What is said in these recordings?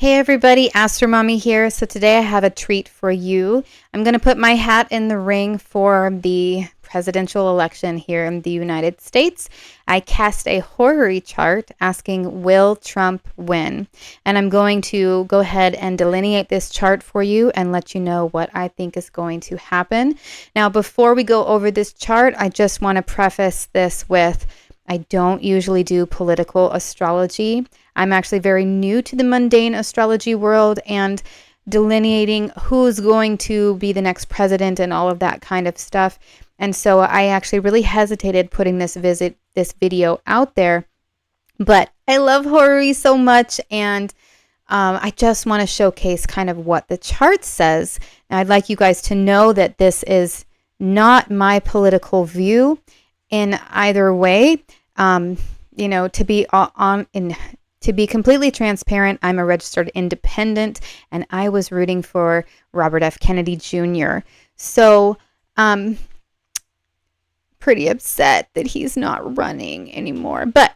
Hey everybody, Astro Mommy here. So today I have a treat for you. I'm going to put my hat in the ring for the presidential election here in the United States. I cast a Horary chart asking, will Trump win? And I'm going to go ahead and delineate this chart for you and let you know what I think is going to happen. Now, before we go over this chart, I just want to preface this with, I don't usually do political astrology. I'm actually very new to the mundane astrology world and delineating who's going to be the next president and all of that kind of stuff. And so I actually really hesitated putting this video out there. But I love Horary so much, and I just want to showcase kind of what the chart says. And I'd like you guys to know that this is not my political view in either way. To be completely transparent, I'm a registered independent, and I was rooting for Robert F. Kennedy Jr. So, pretty upset that he's not running anymore. But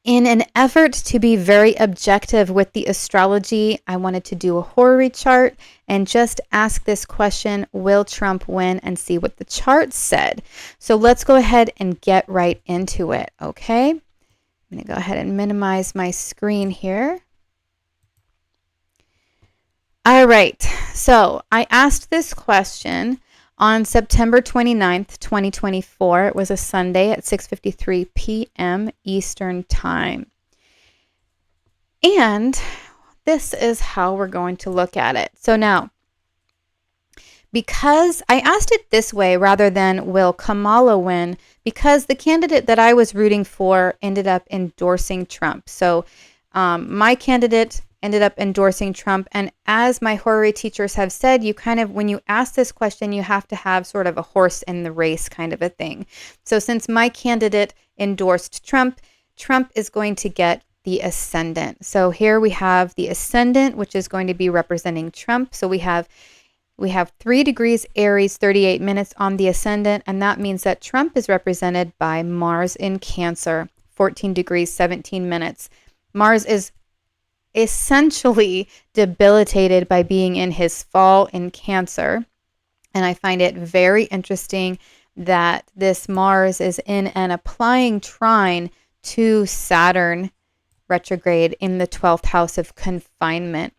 in an effort to be very objective with the astrology, I wanted to do a Horary chart and just ask this question, will Trump win, and see what the chart said. So let's go ahead and get right into it, okay? I'm going to go ahead and minimize my screen here. All right, so I asked this question on September 29th, 2024. It was a Sunday at 6:53 p.m. Eastern Time. And this is how we're going to look at it. So now, because I asked it this way rather than will Kamala win, because the candidate that I was rooting for ended up endorsing Trump. So my candidate ended up endorsing Trump. And as my Horary teachers have said, you kind of, when you ask this question, you have to have sort of a horse in the race kind of a thing. So since my candidate endorsed Trump, Trump is going to get the ascendant. So here we have the ascendant, which is going to be representing Trump. So we have 3 degrees Aries, 38 minutes on the ascendant, and that means that Trump is represented by Mars in Cancer, 14 degrees, 17 minutes. Mars is essentially debilitated by being in his fall in Cancer, and I find it very interesting that this Mars is in an applying trine to Saturn retrograde in the 12th house of confinement.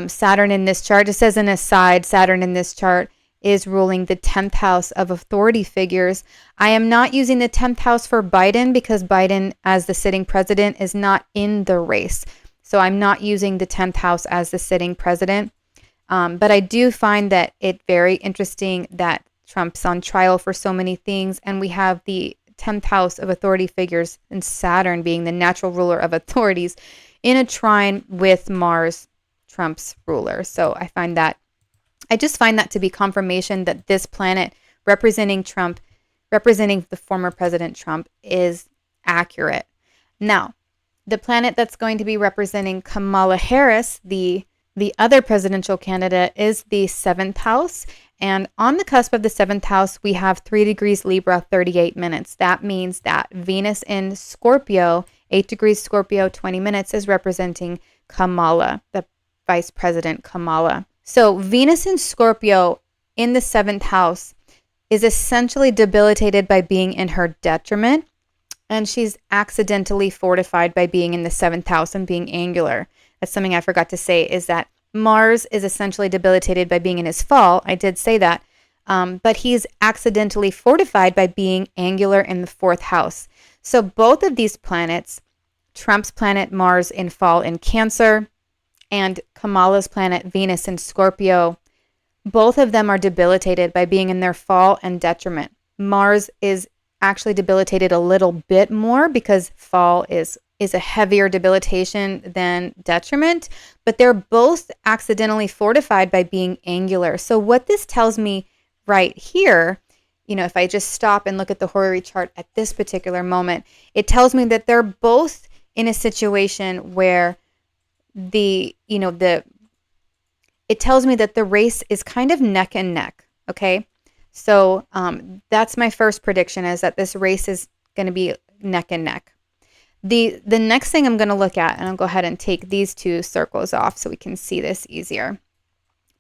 Saturn in this chart, just as an aside, Saturn in this chart is ruling the 10th house of authority figures. I am not using the 10th house for Biden because Biden, as the sitting president, is not in the race. So I'm not using the 10th house as the sitting president. But I do find that it very interesting that Trump's on trial for so many things, and we have the 10th house of authority figures and Saturn being the natural ruler of authorities in a trine with Mars, Trump's ruler. So I just find that to be confirmation that this planet representing Trump, representing the former President Trump, is accurate. Now, the planet that's going to be representing Kamala Harris, the other presidential candidate, is the 7th house. And on the cusp of the 7th house, we have 3 degrees Libra, 38 minutes. That means that Venus in Scorpio, 8 degrees Scorpio, 20 minutes, is representing Kamala, the Vice President Kamala. So Venus in Scorpio in the 7th house is essentially debilitated by being in her detriment, and she's accidentally fortified by being in the 7th house and being angular. That's something I forgot to say, is that Mars is essentially debilitated by being in his fall. I did say that, but he's accidentally fortified by being angular in the 4th house. So both of these planets, Trump's planet Mars in fall in Cancer, and Kamala's planet Venus in Scorpio, both of them are debilitated by being in their fall and detriment. Mars is actually debilitated a little bit more because fall is a heavier debilitation than detriment, but they're both accidentally fortified by being angular. So what this tells me right here, if I just stop and look at the Horary chart at this particular moment, it tells me that they're both in a situation where it tells me that the race is kind of neck and neck. Okay. So that's my first prediction, is that this race is going to be neck and neck. The next thing I'm going to look at, and I'll go ahead and take these two circles off so we can see this easier.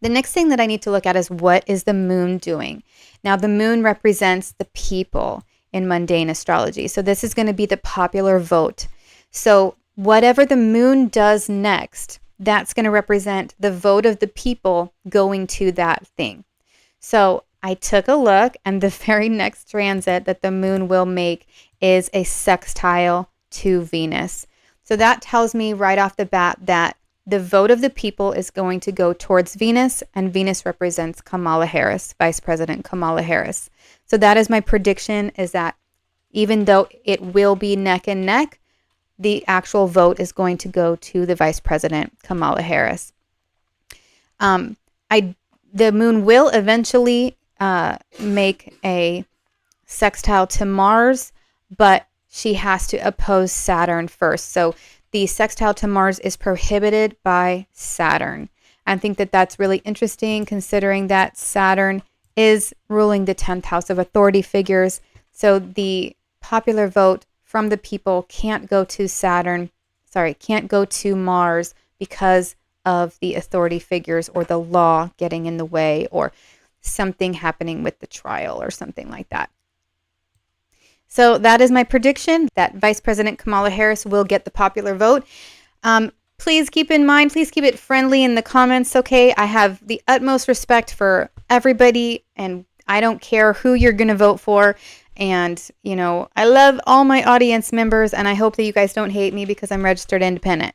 The next thing that I need to look at is what is the moon doing? Now, the moon represents the people in mundane astrology. So this is going to be the popular vote. So whatever the moon does next, that's going to represent the vote of the people going to that thing. So I took a look, and the very next transit that the moon will make is a sextile to Venus. So that tells me right off the bat that the vote of the people is going to go towards Venus, and Venus represents Kamala Harris, Vice President Kamala Harris. So that is my prediction, is that even though it will be neck and neck, the actual vote is going to go to the Vice President Kamala Harris. The moon will eventually make a sextile to Mars, but she has to oppose Saturn first. So the sextile to Mars is prohibited by Saturn. I think that that's really interesting, considering that Saturn is ruling the 10th house of authority figures. So the popular vote from the people can't go to can't go to Mars because of the authority figures or the law getting in the way or something happening with the trial or something like that. So that is my prediction, that Vice President Kamala Harris will get the popular vote. Please keep in mind, please keep it friendly in the comments, okay? I have the utmost respect for everybody, and I don't care who you're going to vote for. And, you know, I love all my audience members, and I hope that you guys don't hate me because I'm registered independent.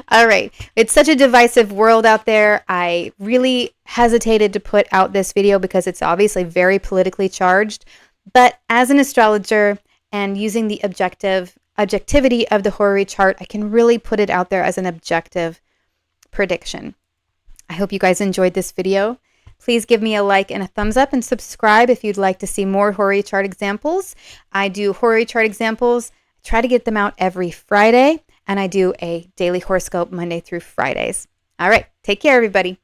All right. It's such a divisive world out there. I really hesitated to put out this video because it's obviously very politically charged. But as an astrologer and using the objectivity of the Horary chart, I can really put it out there as an objective prediction. I hope you guys enjoyed this video. Please give me a like and a thumbs up, and subscribe if you'd like to see more Horary chart examples. I do Horary chart examples. I try to get them out every Friday, and I do a daily horoscope Monday through Fridays. All right. Take care, everybody.